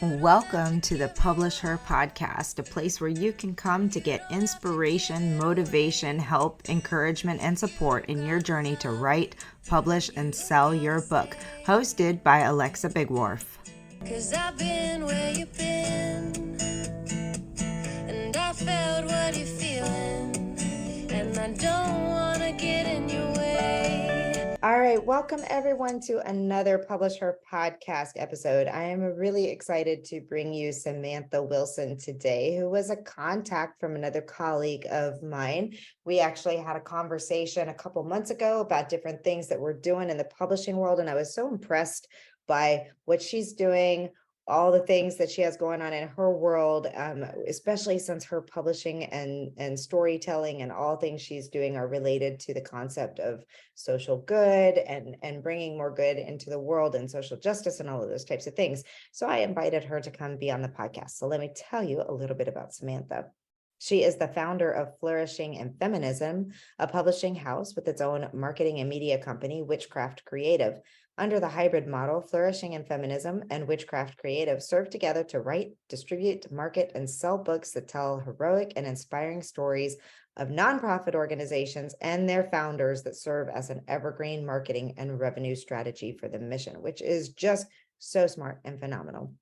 Welcome to the Publish Her podcast, a place where you can come to get inspiration, motivation, help, encouragement, and support in your journey to write, publish, and sell your book. Hosted by Alexa Bigwarfe. 'Cause I've been where you've been, and I felt what you're feeling, and I don't want to get in your way. All right, welcome everyone to another Publish Her podcast episode. I am really excited to bring you Samantha Wilson today, who was a contact from another colleague of mine. We actually had a conversation a couple months ago about different things that we're doing in the publishing world, and I was so impressed by what she's doing, all the things that she has going on in her world, especially since her publishing and storytelling and all things she's doing are related to the concept of social good and bringing more good into the world and social justice and all of those types of things. So I invited her to come be on the podcast. So let me tell you a little bit about Samantha. She is the founder of Flourishing and Feminism, a publishing house with its own marketing and media company, Witchcraft Creative. Under the hybrid model, Flourishing and Feminism and Witchcraft Creative serve together to write, distribute, market, and sell books that tell heroic and inspiring stories of nonprofit organizations and their founders that serve as an evergreen marketing and revenue strategy for the mission, which is just so smart and phenomenal.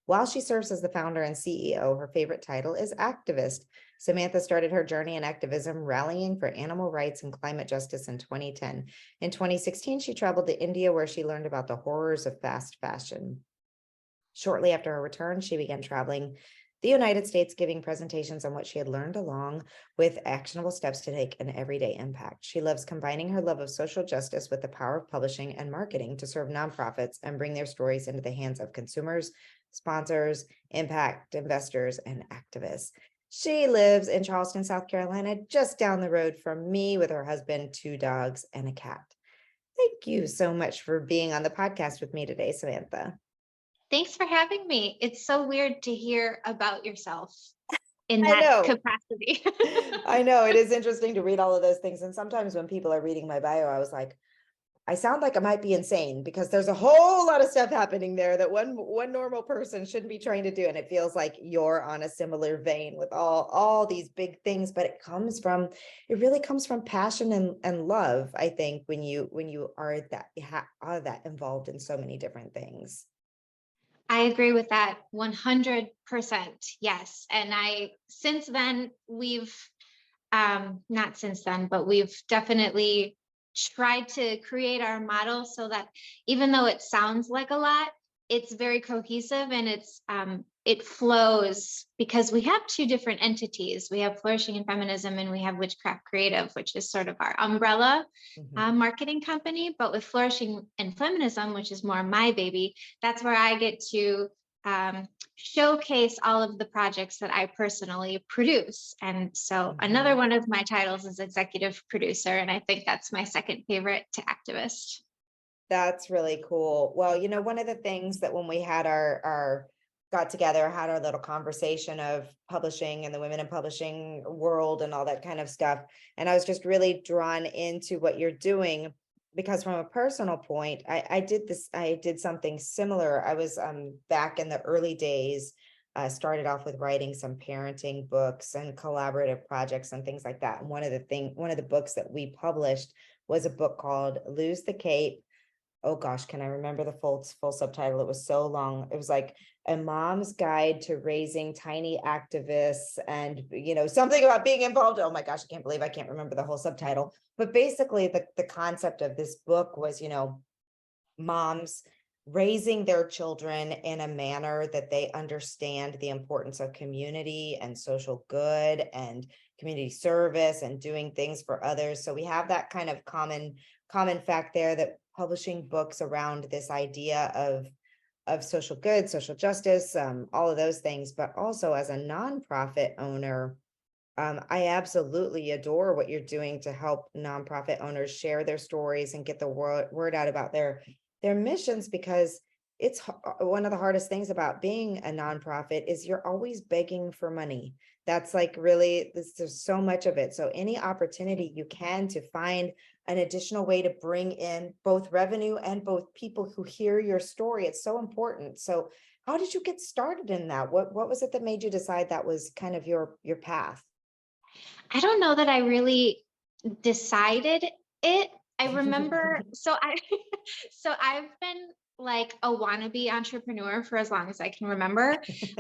While she serves as the founder and CEO, her favorite title is activist. Samantha started her journey in activism, rallying for animal rights and climate justice in 2010. In 2016, she traveled to India, where she learned about the horrors of fast fashion. Shortly after her return, she began traveling the United States, giving presentations on what she had learned along with actionable steps to take an everyday impact. She loves combining her love of social justice with the power of publishing and marketing to serve nonprofits and bring their stories into the hands of consumers, sponsors, impact investors, and activists. She lives in Charleston, South Carolina, just down the road from me, with her husband, 2 dogs, and a cat. Thank you so much for being on the podcast with me today, Samantha. Thanks for having me. It's so weird to hear about yourself in I that know. capacity. I know, it is interesting to read all of those things. And sometimes when people are reading my bio, I was like, I sound like I might be insane, because there's a whole lot of stuff happening there that one normal person shouldn't be trying to do. And it feels like you're on a similar vein with all these big things, but it really comes from passion and love, I think, when you are that involved in so many different things. I agree with that 100%. Yes. And since then, not since then, but we've definitely tried to create our model so that even though it sounds like a lot, it's very cohesive and it flows, because we have 2 different entities. We have Flourishing and Feminism and we have Witchcraft Creative, which is sort of our umbrella marketing company. But with Flourishing and Feminism, which is more my baby, that's where I get to showcase all of the projects that I personally produce. And so another one of my titles is executive producer, and I think that's my second favorite to activist. That's really cool. Well, one of the things that when we had our got together, had our little conversation of publishing and the women in publishing world and all that kind of stuff, and I was just really drawn into what you're doing, because from a personal point, I did something similar. I was back in the early days, started off with writing some parenting books and collaborative projects and things like that. And one of the books that we published was a book called Lose the Cape. Oh gosh, can I remember the full subtitle? It was so long. It was like a mom's guide to raising tiny activists, and something about being involved. Oh my gosh, I can't believe I can't remember the whole subtitle. But basically the concept of this book was, moms raising their children in a manner that they understand the importance of community and social good and community service and doing things for others. So we have that kind of common fact there, that publishing books around this idea of social good, social justice, all of those things. But also as a nonprofit owner, I absolutely adore what you're doing to help nonprofit owners share their stories and get the word out about their missions, because it's one of the hardest things about being a nonprofit is you're always begging for money. That's like really, there's so much of it. So any opportunity you can to find an additional way to bring in both revenue and both people who hear your story, it's so important. So How did you get started in that? What was it that made you decide that was kind of your path? I don't know that I really decided it. I remember, so I've been like a wannabe entrepreneur for as long as I can remember.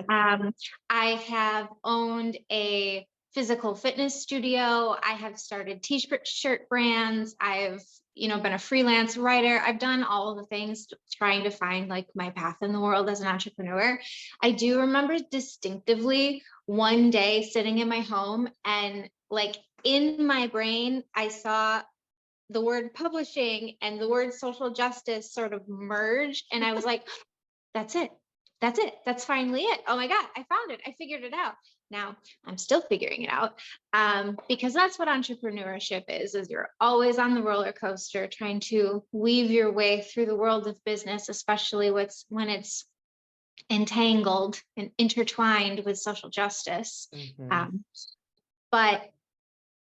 Um, I have owned a physical fitness studio. I have started t-shirt brands. I've, been a freelance writer. I've done all of the things trying to find like my path in the world as an entrepreneur. I do remember distinctively one day sitting in my home and like in my brain, I saw the word publishing and the word social justice sort of merge. And I was like, that's it. That's it. That's finally it. Oh my God, I found it. I figured it out. Now I'm still figuring it out, because that's what entrepreneurship is you're always on the roller coaster trying to weave your way through the world of business, especially when it's entangled and intertwined with social justice. Mhm. Um, but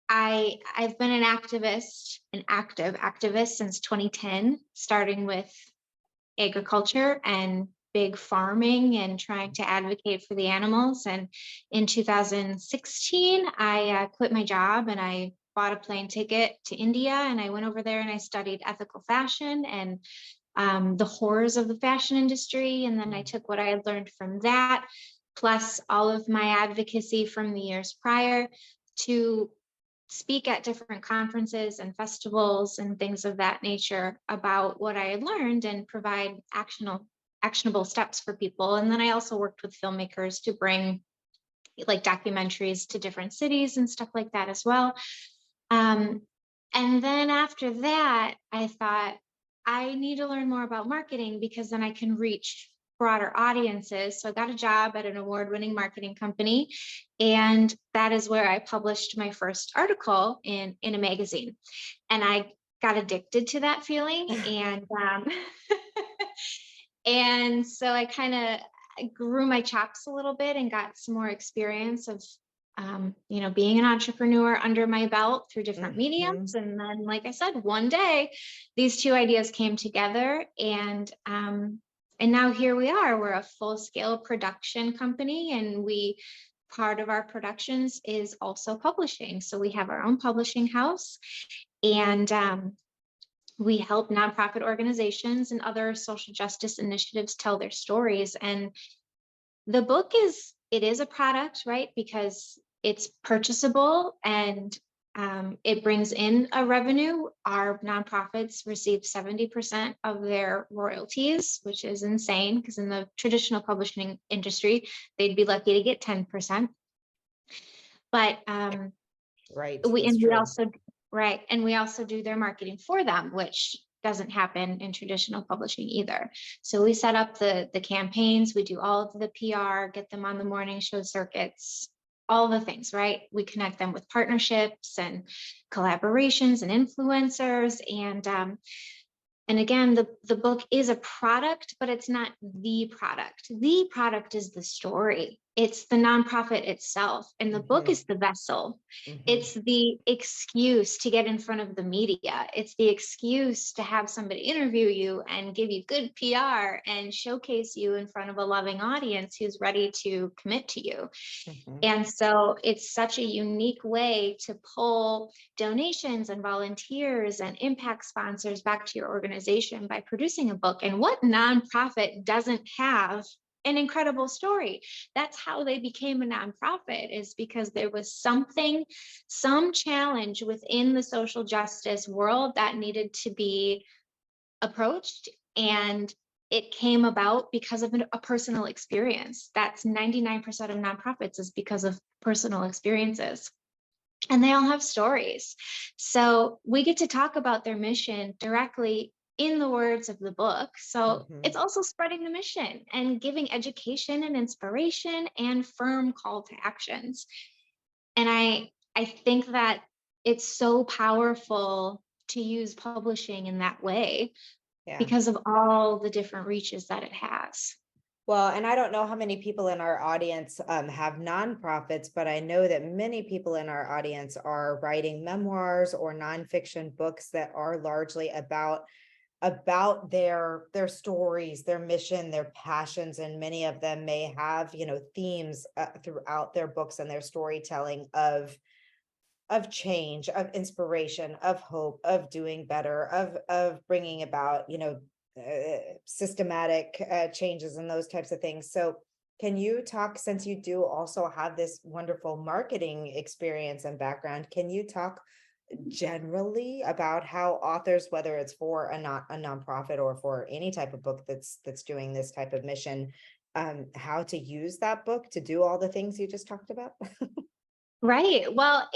I've been an active activist since 2010, starting with agriculture and big farming and trying to advocate for the animals. And in 2016, I quit my job and I bought a plane ticket to India, and I went over there and I studied ethical fashion and the horrors of the fashion industry. And then I took what I had learned from that, plus all of my advocacy from the years prior, to speak at different conferences and festivals and things of that nature about what I had learned and provide actionable steps for people. And then I also worked with filmmakers to bring like documentaries to different cities and stuff like that as well. And then after that, I thought I need to learn more about marketing because then I can reach broader audiences. So I got a job at an award-winning marketing company, and that is where I published my first article in a magazine. And I got addicted to that feeling, and and so I kind of grew my chops a little bit and got some more experience of being an entrepreneur under my belt through different Mhm. mediums. And then, like I said, one day these two ideas came together, and now here we are. We're a full-scale production company, and part of our productions is also publishing. So we have our own publishing house, and we help nonprofit organizations and other social justice initiatives tell their stories. And the book it is a product, right? Because it's purchasable and it brings in a revenue. Our nonprofits receive 70% of their royalties, which is insane because in the traditional publishing industry, they'd be lucky to get 10%. But Right, that's we true. also, right, and we also do their marketing for them, which doesn't happen in traditional publishing either. So we set up the campaigns, we do all of the PR, get them on the morning show circuits, all the things, right? We connect them with partnerships and collaborations and influencers. And again, the book is a product, but it's not the product. The product is the story. It's the nonprofit itself. And the book Mhm. is the vessel. Mhm. It's the excuse to get in front of the media. It's the excuse to have somebody interview you and give you good PR and showcase you in front of a loving audience who's ready to commit to you. Mhm. And so it's such a unique way to pull donations and volunteers and impact sponsors back to your organization by producing a book. And what nonprofit doesn't have an incredible story? That's how they became a nonprofit, is because there was some challenge within the social justice world that needed to be approached, and it came about because of a personal experience. That's 99% of nonprofits is because of personal experiences, and they all have stories. So we get to talk about their mission directly in the words of the book. So it's Mhm. also spreading the mission and giving education and inspiration and firm call to actions. And I think that it's so powerful to use publishing in that way Yeah. because of all the different reaches that it has. Well, and I don't know how many people in our audience have nonprofits, but I know that many people in our audience are writing memoirs or nonfiction books that are largely about about their stories, their mission, their passions, and many of them may have, themes throughout their books and their storytelling of change, of inspiration, of hope, of doing better, of bringing about, systematic changes and those types of things. So can you talk, since you do also have this wonderful marketing experience and background, can you talk generally about how authors, whether it's for a nonprofit or for any type of book that's doing this type of mission, how to use that book to do all the things you just talked about? Right. Well,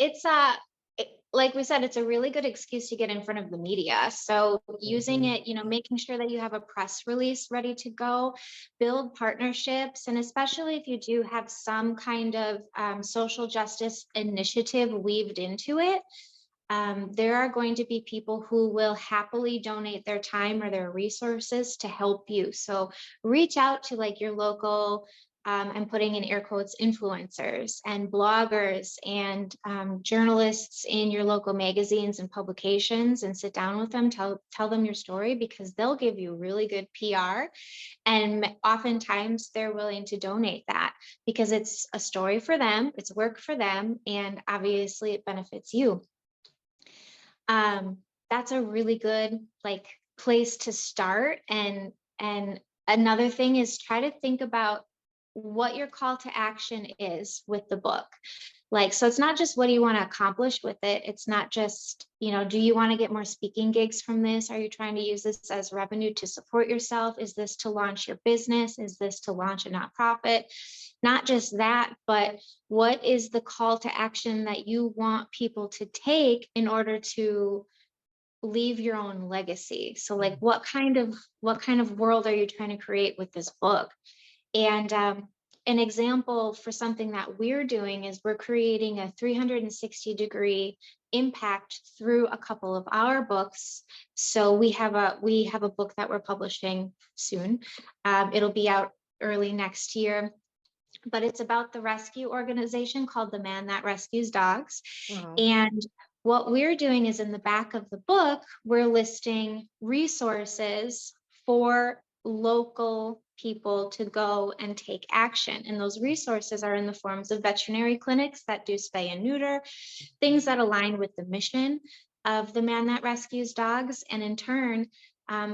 like we said, it's a really good excuse to get in front of the media. So using Mhm. it, making sure that you have a press release ready to go, build partnerships, and especially if you do have some kind of social justice initiative weaved into it, there are going to be people who will happily donate their time or their resources to help you. So reach out to like your local, I'm putting in air quotes, influencers and bloggers and journalists in your local magazines and publications, and sit down with them, tell them your story, because they'll give you really good PR. And oftentimes they're willing to donate that because it's a story for them, it's work for them, and obviously it benefits you. That's a really good like place to start. And another thing is, try to think about what your call to action is with the book. Like, so it's not just what do you want to accomplish with it. It's not just, do you want to get more speaking gigs from this? Are you trying to use this as revenue to support yourself? Is this to launch your business? Is this to launch a nonprofit? Not just that, but what is the call to action that you want people to take in order to leave your own legacy? So like, what kind of world are you trying to create with this book? And an example for something that we're doing is we're creating a 360-degree impact through a couple of our books. So we have a book that we're publishing soon. It'll be out early next year, but it's about the rescue organization called The Man That Rescues Dogs. Wow. And what we're doing is, in the back of the book, we're listing resources for local people to go and take action. And those resources are in the forms of veterinary clinics that do spay and neuter, things that align with the mission of The Man That Rescues Dogs. And in turn,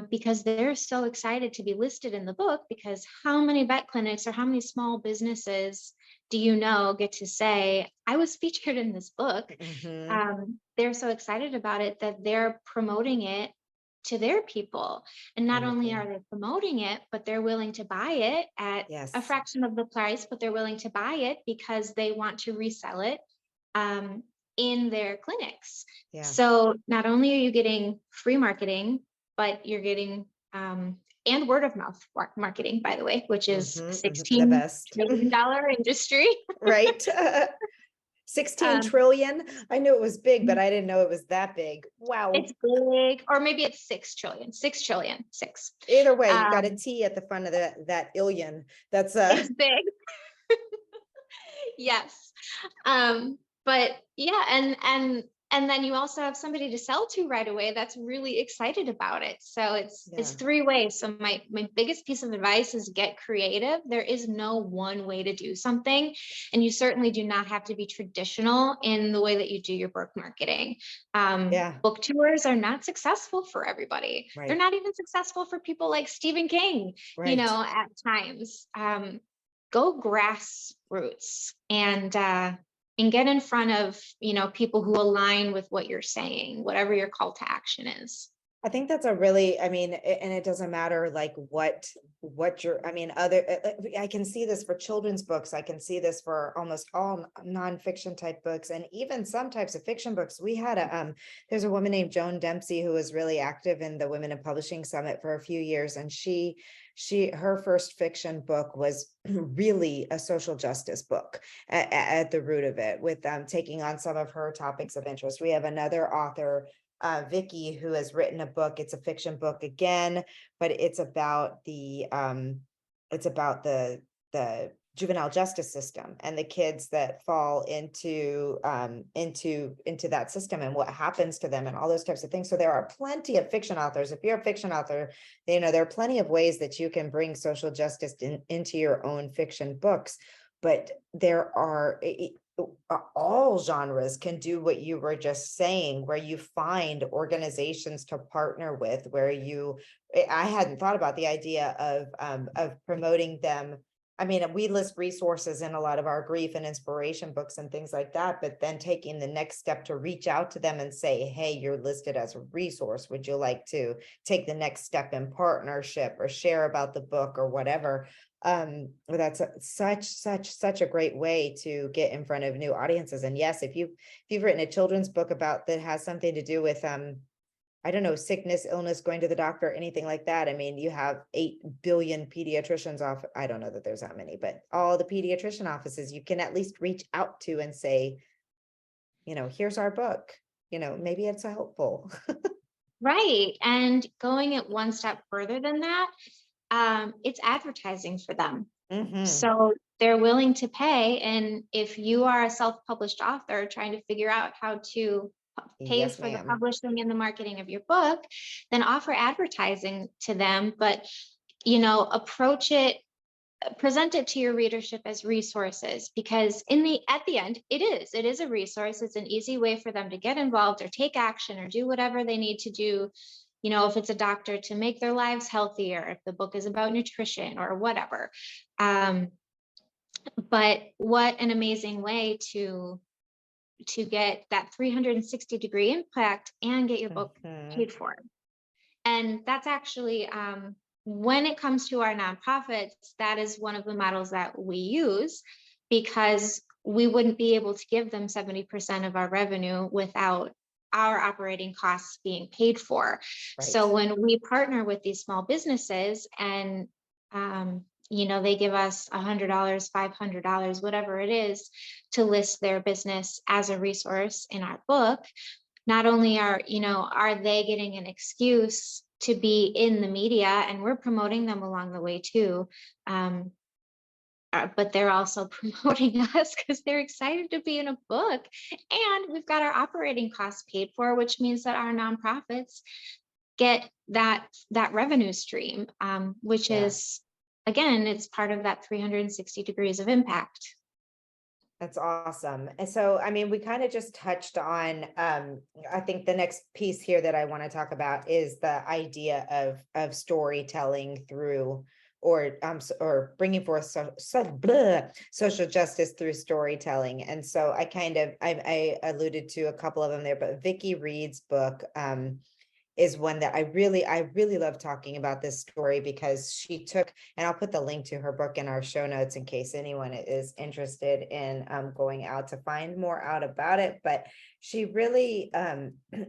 because they're so excited to be listed in the book, because how many vet clinics or how many small businesses do you know get to say, I was featured in this book? They're so excited about it that they're promoting it to their people. And not only are they promoting it, but they're willing to buy it at a Yes. fraction of the price, but they're willing to buy it because they want to resell it in their clinics. Yeah. So not only are you getting free marketing, but you're getting and word of mouth marketing, by the way, which is a The $16 best. trillion industry. Right. 16 Um, trillion. I knew it was big, but I didn't know it was that big. Wow. It's big, or maybe it's 6 trillion, 6 trillion, 6. Either way, you got a T at the front of that illion. That's It's big. Yes. But yeah, and then you also have somebody to sell to right away that's really excited about it. So it's Yeah. three ways. So my biggest piece of advice is get creative. There is no one way to do something, and you certainly do not have to be traditional in the way that you do your book marketing. Yeah. Book tours are not successful for everybody. Right. They're not even successful for people like Stephen King, Right. at times. Go grassroots and get in front of, people who align with what you're saying, whatever your call to action is. I think that's a really, and it doesn't matter like what you're, I can see this for children's books. I can see this for almost all nonfiction type books, and even some types of fiction books. We had there's a woman named Joan Dempsey who was really active in the Women in Publishing Summit for a few years. And her first fiction book was really a social justice book at the root of it, with taking on some of her topics of interest. We have another author, Vicky, who has written a book. It's a fiction book again, but it's about the juvenile justice system and the kids that fall into that system and what happens to them and all those types of things. So there are plenty of fiction authors. If you're a fiction author, there are plenty of ways that you can bring social justice into your own fiction books. But there are all genres can do what you were just saying, where you find organizations to partner with, where I hadn't thought about the idea of promoting them. I mean, we list resources in a lot of our grief and inspiration books and things like that, but then taking the next step to reach out to them and say, hey, you're listed as a resource. Would you like to take the next step in partnership or share about the book or whatever? That's such a great way to get in front of new audiences. And yes, if you've written a children's book that has something to do with I don't know, sickness, illness, going to the doctor, anything like that. I mean, you have 8 billion pediatricians I don't know that there's that many, but all the pediatrician offices you can at least reach out to and say, here's our book, maybe it's helpful. Right. And going it one step further than that, it's advertising for them. Mhm. So they're willing to pay. And if you are a self-published author trying to figure out how to pay Yes, for the ma'am. publishing and the marketing of your book, then offer advertising to them. But, approach it, present it to your readership as resources, because at the end, it is a resource. It's an easy way for them to get involved or take action or do whatever they need to do. If it's a doctor, to make their lives healthier, if the book is about nutrition or whatever. But what an amazing way to get that 360-degree impact and get your book paid for. And that's actually, when it comes to our nonprofits, that is one of the models that we use, because we wouldn't be able to give them 70% of our revenue without our operating costs being paid for. Right. So when we partner with these small businesses and, they give us $100, $500, whatever it is, to list their business as a resource in our book, not only are they getting an excuse to be in the media, and we're promoting them along the way too, but they're also promoting us because they're excited to be in a book, and we've got our operating costs paid for, which means that our nonprofits get that revenue stream, which is, again, it's part of that 360 degrees of impact. That's awesome. And so, I mean, we kind of just touched on, I think the next piece here that I want to talk about is the idea of storytelling through, or bringing forth social justice through storytelling. And so I alluded to a couple of them there, but Vicky Reed's book, is one that I really love talking about this story, because she took, and I'll put the link to her book in our show notes in case anyone is interested in going out to find more out about it. But she really,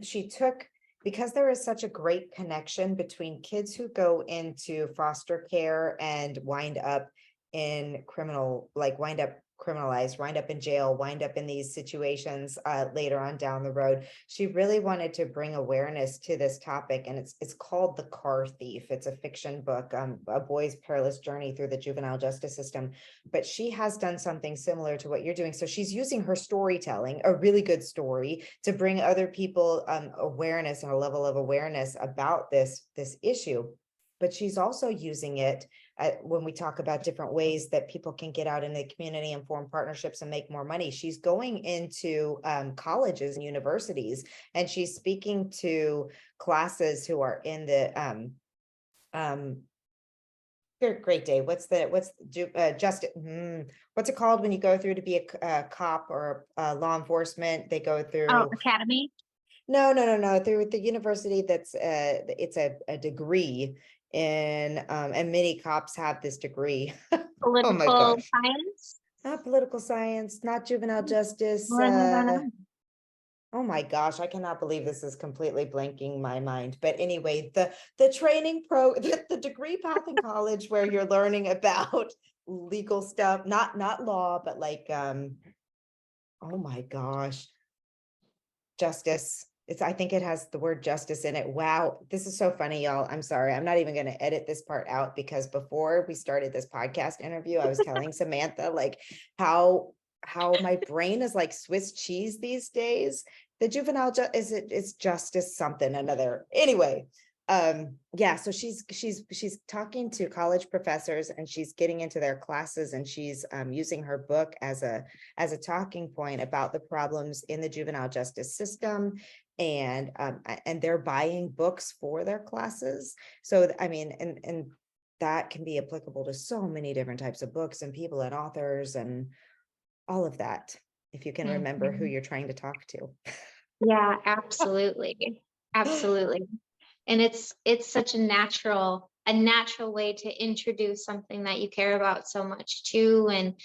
she took, because there is such a great connection between kids who go into foster care and wind up criminalized, wind up in jail, wind up in these situations later on down the road. She really wanted to bring awareness to this topic, and it's called The Car Thief. It's a fiction book, a boy's perilous journey through the juvenile justice system. But she has done something similar to what you're doing. So she's using her storytelling, a really good story, to bring other people awareness and a level of awareness about this issue. But she's also using it when we talk about different ways that people can get out in the community and form partnerships and make more money. She's going into colleges and universities, and she's speaking to classes who are in the great day. What's it called when you go through to be a cop or law enforcement? They go through Academy. No, through the university. That's it's a degree in and many cops have this degree. Oh my Political gosh. science. Not political science, not juvenile justice. Oh my gosh, I cannot believe this is completely blanking my mind. But anyway, the training the degree path in college where you're learning about legal stuff, not law, but like oh my gosh, justice. I think it has the word justice in it. Wow. This is so funny, y'all. I'm sorry. I'm not even going to edit this part out, because before we started this podcast interview, I was telling Samantha like how my brain is like Swiss cheese these days. The juvenile is justice something another. Anyway, yeah, so she's talking to college professors, and she's getting into their classes, and she's using her book as a talking point about the problems in the juvenile justice system, and they're buying books for their classes. So I mean, and that can be applicable to so many different types of books and people and authors and all of that, if you can remember who Mhm. you're trying to talk to. Yeah, absolutely. Absolutely. And it's such a natural way to introduce something that you care about so much too. And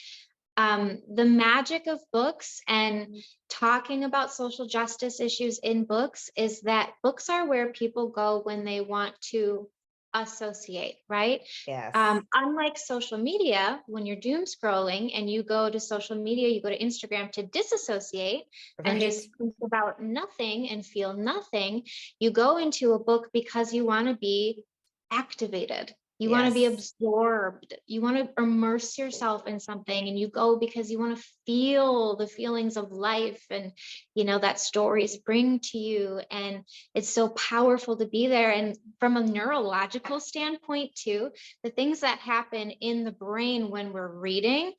the magic of books and talking about social justice issues in books is that books are where people go when they want to associate, right? Yes. Unlike social media, when you're doom scrolling and you go to social media, you go to Instagram to disassociate and Right. just think about nothing and feel nothing, you go into a book because you want to be activated. You want to be Yes. absorbed. You want to immerse yourself in something, and you go because you want to feel the feelings of life and, that stories bring to you. And it's so powerful to be there. And from a neurological standpoint, too, the things that happen in the brain when we're reading,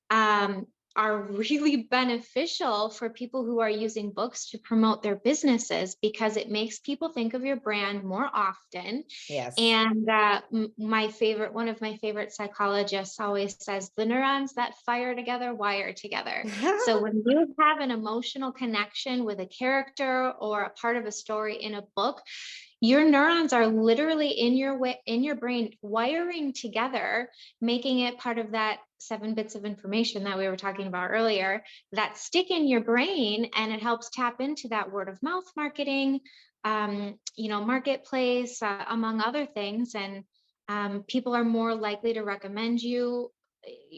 um, are really beneficial for people who are using books to promote their businesses, because it makes people think of your brand more often. Yes. And one of my favorite psychologists always says, the neurons that fire together wire together. So when you have an emotional connection with a character or a part of a story in a book, your neurons are literally in your brain wiring together, making it part of that 7 bits of information that we were talking about earlier that stick in your brain, and it helps tap into that word of mouth marketing, marketplace, among other things. And people are more likely to recommend you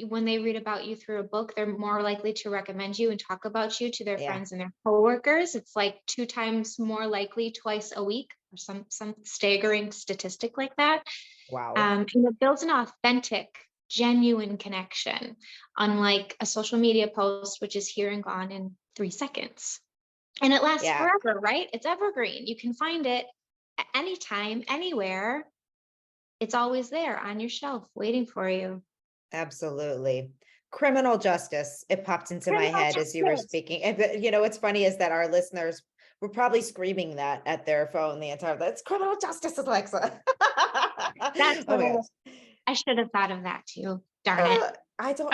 when they read about you through a book. They're more likely to recommend you and talk about you to their Yeah. friends and their coworkers. It's like 2 times more likely twice a week, or some staggering statistic like that. Wow. And it builds an authentic, genuine connection, unlike a social media post, which is here and gone in 3 seconds. And it lasts Yeah. forever, right? It's evergreen. You can find it at any time, anywhere. It's always there on your shelf waiting for you. Absolutely. Criminal justice. It popped into my Criminal head as you were justice. speaking. And what's funny is that our listeners were probably screaming that at their phone the entire time. It's criminal justice, Alexa. That's Oh my gosh. I should have thought of that too. Darn it. I don't,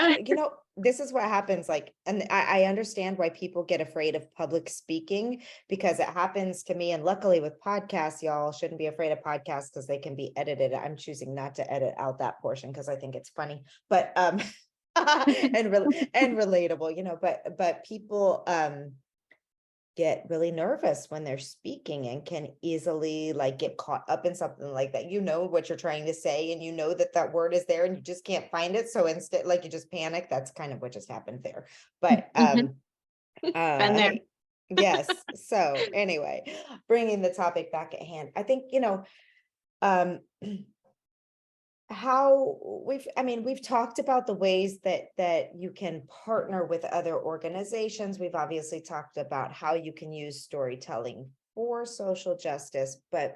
this is what happens. Like, and I understand why people get afraid of public speaking, because it happens to me. And luckily with podcasts, y'all shouldn't be afraid of podcasts because they can be edited. I'm choosing not to edit out that portion because I think it's funny, but, and relatable, but people, get really nervous when they're speaking and can easily like get caught up in something like that. You know what you're trying to say, and you know that word is there and you just can't find it. So instead, like, you just panic. That's kind of what just happened there. But Been there. hey, yes. So anyway, bringing the topic back at hand, I think, um how we've talked about the ways that you can partner with other organizations. We've obviously talked about how you can use storytelling for social justice, but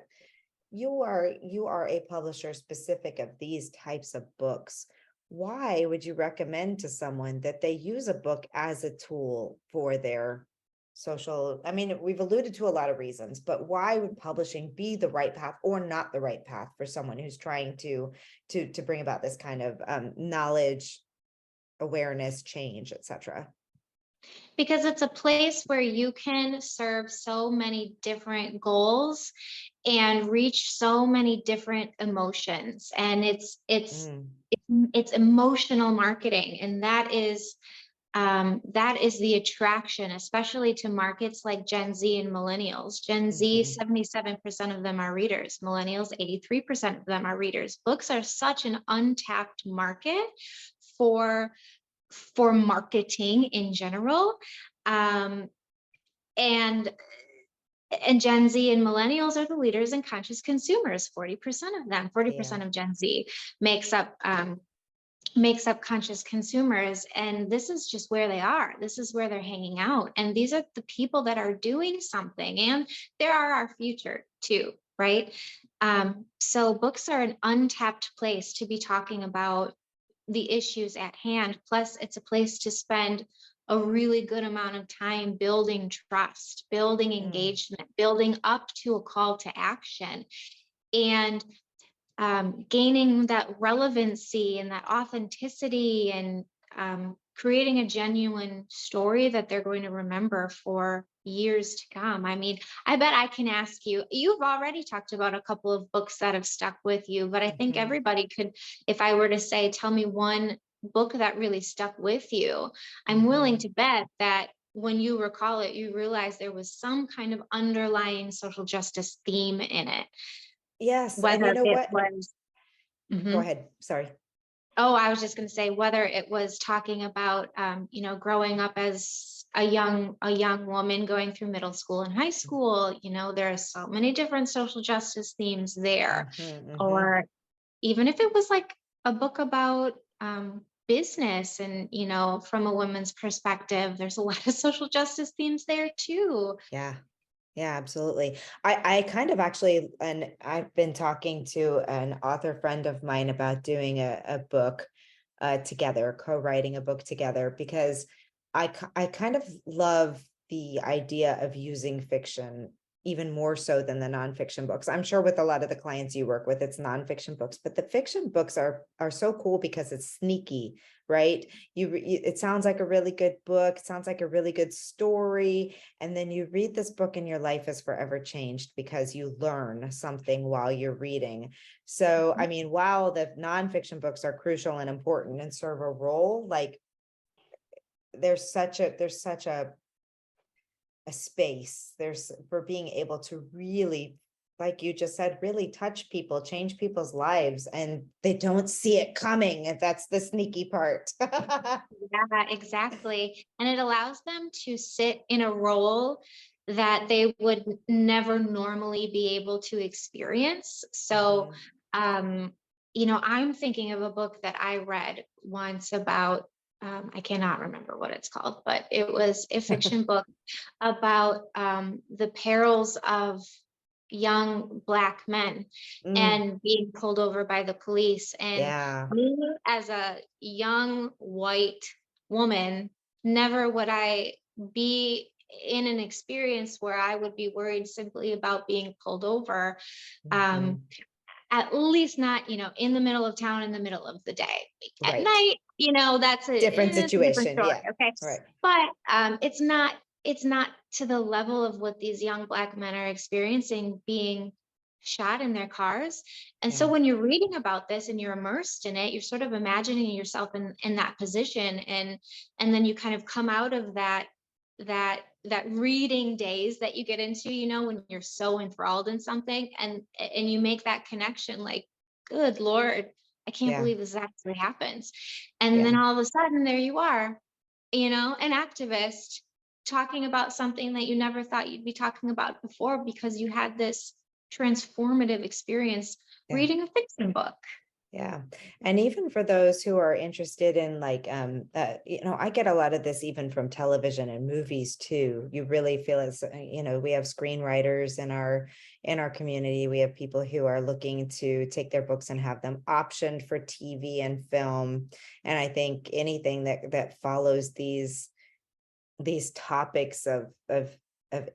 you are a publisher specific of these types of books. Why would you recommend to someone that they use a book as a tool for their social? We've alluded to a lot of reasons, but why would publishing be the right path or not the right path for someone who's trying to bring about this kind of knowledge, awareness, change, etc.? Because it's a place where you can serve so many different goals and reach so many different emotions. And Mm, it's emotional marketing, and that is the attraction, especially to markets like Gen Z and millennials. Gen Z, mhm. 77% of them are readers. Millennials, 83% of them are readers. Books are such an untapped market for marketing in general. Um, and And Gen Z and millennials are the leaders and conscious consumers. 40% of them, 40% of Gen Z makes up conscious consumers. And this is just where they are. This is where they're hanging out. And these are the people that are doing something. And they are our future too, right? So books are an untapped place to be talking about the issues at hand. Plus, it's a place to spend a really good amount of time building trust, building engagement, building up to a call to action, and gaining that relevancy and that authenticity, and creating a genuine story that they're going to remember for years to come. I mean, I bet I can ask you, you've already talked about a couple of books that have stuck with you, but I think everybody could, if I were to say, tell me one book that really stuck with you, I'm willing to bet that when you recall it, you realize there was some kind of underlying social justice theme in it. Yes. And Whether you know it what? was, Go ahead. Sorry. oh, I was just going to say, whether it was talking about, growing up as a young woman going through middle school and high school, there are so many different social justice themes there. Or even if it was like a book about business and, from a woman's perspective, there's a lot of social justice themes there too. Yeah. Yeah, absolutely. I kind of actually, and I've been talking to an author friend of mine about doing a book together, co-writing a book together, because I kind of love the idea of using fiction even more so than the nonfiction books. I'm sure with a lot of the clients you work with, it's nonfiction books, but the fiction books are so cool because it's sneaky, right? It sounds like a really good book. It sounds like a really good story. And then you read this book and your life is forever changed because you learn something while you're reading. So, I mean, while the nonfiction books are crucial and important and serve a role, like there's such a space for being able to really, like you just said, really touch people, change people's lives, and they don't see it coming. And that's the sneaky part. Yeah, exactly. And it allows them to sit in a role that they would never normally be able to experience. So, I'm thinking of a book that I read once about, I cannot remember what it's called, but it was a fiction book about the perils of young Black men and being pulled over by the police. And Yeah. me as a young white woman, never would I be in an experience where I would be worried simply about being pulled over. At least not, in the middle of town in the middle of the day. At Right. night, that's Different it's a different situation. story. Yeah. Okay. Right. But it's not to the level of what these young Black men are experiencing, being shot in their cars. And so when you're reading about this and you're immersed in it, you're sort of imagining yourself in that position. And then you kind of come out of that reading days that you get into, when you're so enthralled in something, and you make that connection, like, good Lord, I can't believe this actually happens. And then all of a sudden there you are, an activist talking about something that you never thought you'd be talking about before, because you had this transformative experience reading a fiction book. Yeah. And even for those who are interested in like, I get a lot of this even from television and movies too. You really feel it's, we have screenwriters in our community. We have people who are looking to take their books and have them optioned for TV and film. And I think anything that follows these topics of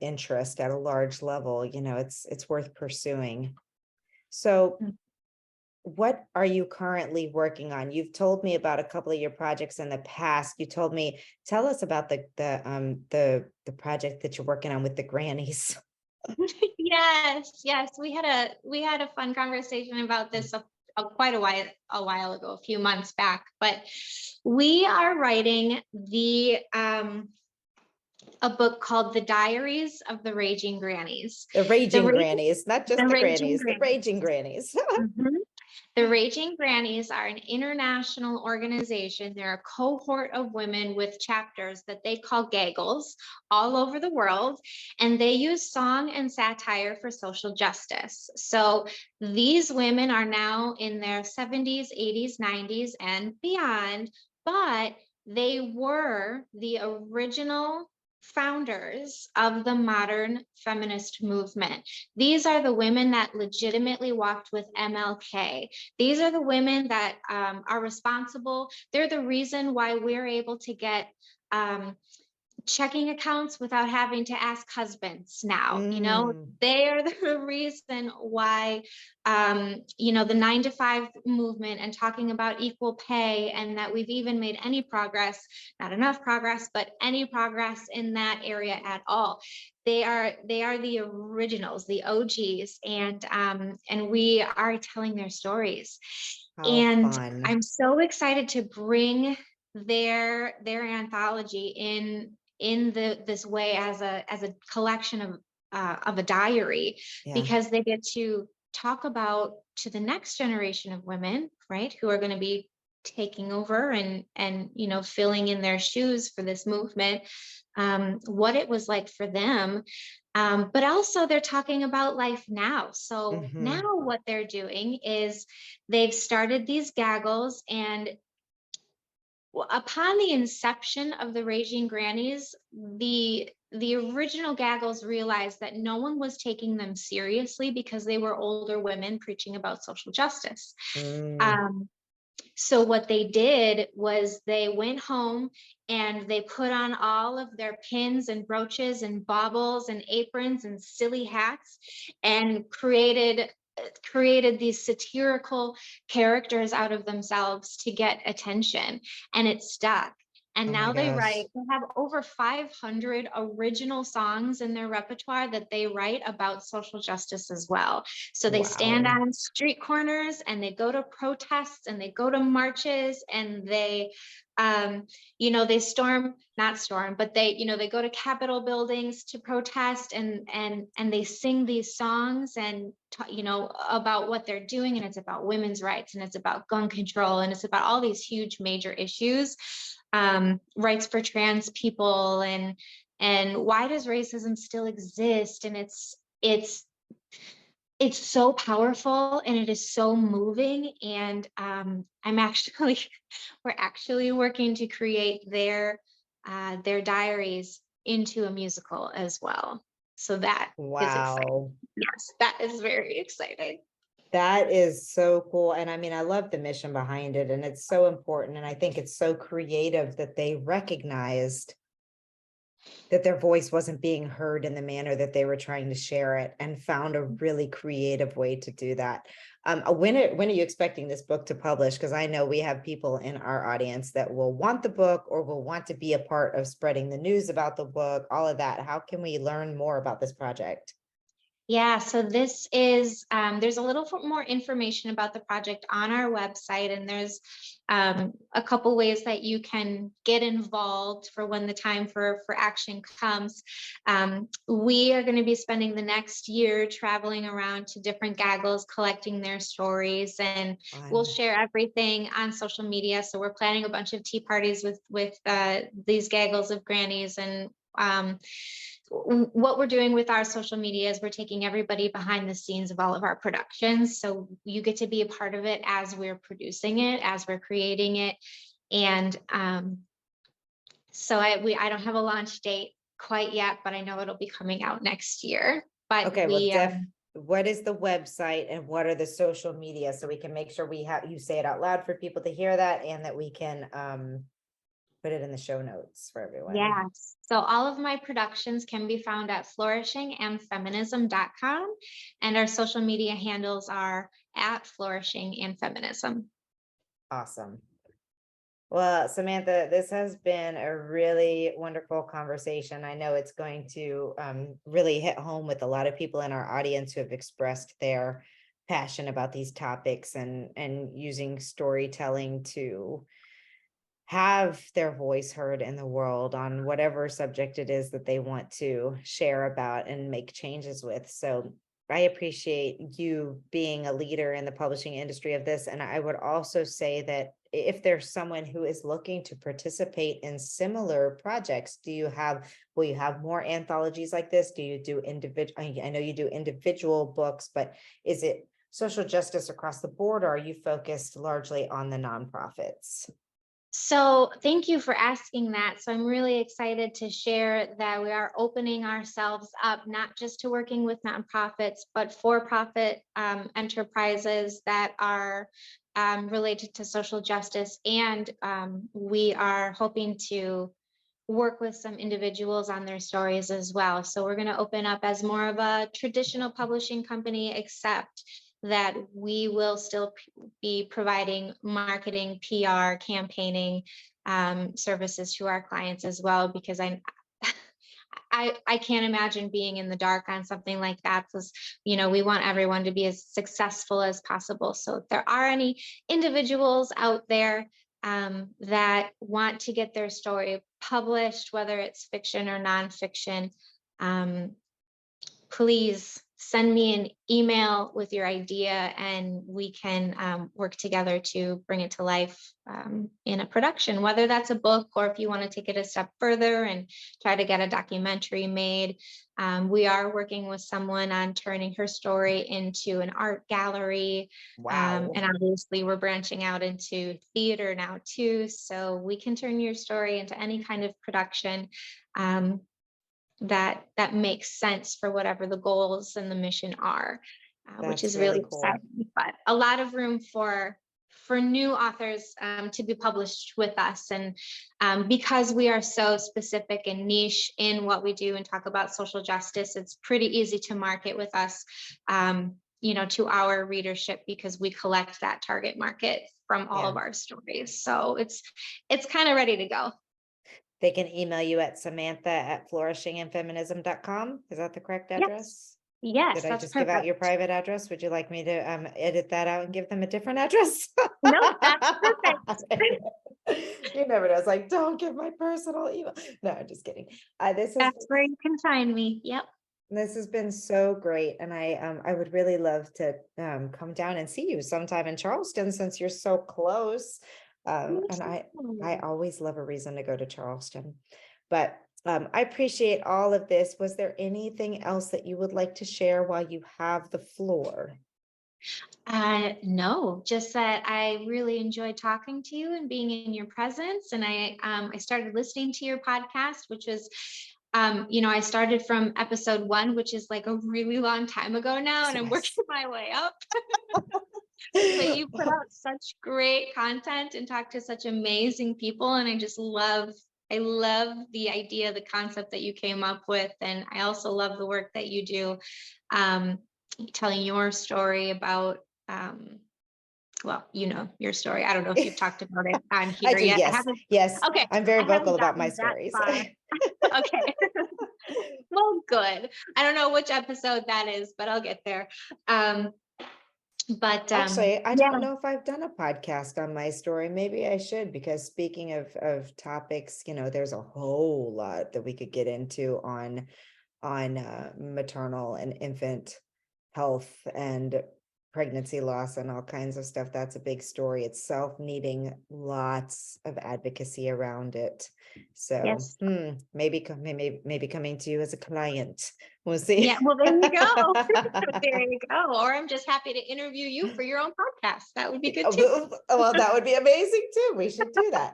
interest at a large level, it's worth pursuing. So what are you currently working on? You've told me about a couple of your projects in the past. Tell us about the project that you're working on with the grannies. Yes. We had a fun conversation about this quite a while ago, a few months back, but we are writing a book called The Diaries of the Raging Grannies. The Raging Grannies, not just the grannies, the Raging Grannies. The Raging Grannies are an international organization. They're a cohort of women with chapters that they call gaggles all over the world, and they use song and satire for social justice. So these women are now in their 70s, 80s, 90s, and beyond, but they were the original founders of the modern feminist movement. These are the women that legitimately walked with MLK. These are the women that are responsible. They're the reason why we're able to get checking accounts without having to ask husbands now. They are the reason why the 9 to 5 movement and talking about equal pay, and that we've even made any progress, not enough progress, but any progress in that area at all. They are the originals, the OGs, and we are telling their stories. How And fun. I'm so excited to bring their anthology in this way as a collection of a diary, Yeah. because they get to talk about to the next generation of women, right, who are going to be taking over and filling in their shoes for this movement, what it was like for them. But also they're talking about life now. So now what they're doing is they've started these gaggles, and upon the inception of the Raging Grannies, the original gaggles realized that no one was taking them seriously because they were older women preaching about social justice. So what they did was they went home and they put on all of their pins and brooches and baubles and aprons and silly hats, and created these satirical characters out of themselves to get attention, and it stuck. And now they have over 500 original songs in their repertoire that they write about social justice as well. So they stand on street corners, and they go to protests, and they go to marches, and they they not storm, but they go to Capitol buildings to protest, and they sing these songs and about what they're doing, and it's about women's rights, and it's about gun control, and it's about all these huge major issues, rights for trans people, and why does racism still exist? And it's so powerful, and it is so moving, and we're actually working to create their diaries into a musical as well. So that is exciting. Yes, that is very exciting. That is so cool. And I mean, I love the mission behind it, and it's so important. And I think it's so creative that they recognized that their voice wasn't being heard in the manner that they were trying to share it, and found a really creative way to do that. When are you expecting this book to publish? Because I know we have people in our audience that will want the book, or will want to be a part of spreading the news about the book, all of that. How can we learn more about this project? Yeah, so this is, there's a little more information about the project on our website, and there's a couple ways that you can get involved for when the time for action comes. We are going to be spending the next year traveling around to different gaggles, collecting their stories, and we'll share everything on social media. So we're planning a bunch of tea parties with these gaggles of grannies, and what we're doing with our social media is we're taking everybody behind the scenes of all of our productions. So you get to be a part of it as we're producing it, as we're creating it. And so I don't have a launch date quite yet, but I know it'll be coming out next year. But okay, what is the website, and what are the social media, so we can make sure you say it out loud for people to hear that, and that we can put it in the show notes for everyone. Yes. So all of my productions can be found at flourishingandfeminism.com, and our social media handles are at flourishingandfeminism. Awesome. Well, Samantha, this has been a really wonderful conversation. I know it's going to really hit home with a lot of people in our audience who have expressed their passion about these topics, and using storytelling to have their voice heard in the world on whatever subject it is that they want to share about and make changes with. So I appreciate you being a leader in the publishing industry of this. And I would also say that if there's someone who is looking to participate in similar projects, will you have more anthologies like this? Do you do individual? I know you do individual books, but is it social justice across the board, or are you focused largely on the nonprofits? So thank you for asking that. So I'm really excited to share that we are opening ourselves up, not just to working with nonprofits, but for-profit enterprises that are related to social justice. And we are hoping to work with some individuals on their stories as well. So we're going to open up as more of a traditional publishing company, except that we will still be providing marketing, PR, campaigning services to our clients as well, because I can't imagine being in the dark on something like that, because we want everyone to be as successful as possible. So if there are any individuals out there that want to get their story published, whether it's fiction or nonfiction, please send me an email with your idea, and we can work together to bring it to life in a production, whether that's a book, or if you want to take it a step further and try to get a documentary made. We are working with someone on turning her story into an art gallery. Wow. And obviously we're branching out into theater now too. So we can turn your story into any kind of production that makes sense for whatever the goals and the mission are, which is really cool. exciting. But a lot of room for new authors to be published with us. And because we are so specific and niche in what we do and talk about social justice, it's pretty easy to market with us, to our readership, because we collect that target market from all of our stories. So it's kind of ready to go. They can email you at samantha@flourishinginfeminism.com. Is that the correct address? Yes, Did I that's just give out perfect. your private address? Would you like me to edit that out and give them a different address? No, that's perfect. You never know. It's like, don't give my personal email. No, I'm just kidding. That's where you can find me. Yep. This has been so great, and I would really love to come down and see you sometime in Charleston, since you're so close. And I always love a reason to go to Charleston. But I appreciate all of this. Was there anything else that you would like to share while you have the floor? No, just that I really enjoyed talking to you and being in your presence. And I started listening to your podcast, which was, I started from episode 1, which is like a really long time ago now, and I'm working my way up. But you put out such great content and talk to such amazing people. And I love the idea, the concept that you came up with. And I also love the work that you do, telling your story about, your story. I don't know if you've talked about it on here I do, yet. yes. Yes. Okay. I'm very vocal about my stories. Okay. Well, good. I don't know which episode that is, but I'll get there. But actually, I don't know if I've done a podcast on my story. Maybe I should, because speaking of topics, there's a whole lot that we could get into on maternal and infant health and pregnancy loss and all kinds of stuff. That's a big story itself, needing lots of advocacy around it. So yes. maybe coming to you as a client. We'll see. Yeah, well, there you go. There you go. Or I'm just happy to interview you for your own podcast. That would be good too. Well, that would be amazing too. We should do that.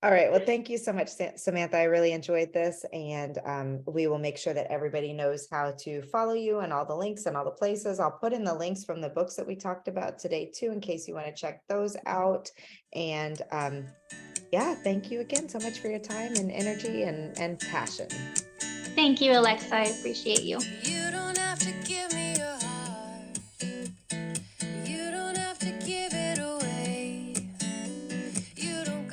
All right. Well, thank you so much, Samantha. I really enjoyed this, and we will make sure that everybody knows how to follow you and all the links and all the places. I'll put in the links from the books that we talked about today too, in case you want to check those out. And thank you again so much for your time and energy and passion. Thank you, Alexa. I appreciate you. You don't have to give me your heart. You don't have to give it away.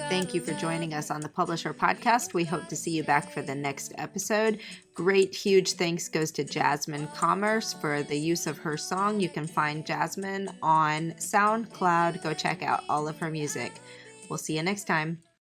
Thank you for joining us on the Publisher Podcast. We hope to see you back for the next episode. Great, huge thanks goes to Jasmine Commerce for the use of her song. You can find Jasmine on SoundCloud. Go check out all of her music. We'll see you next time.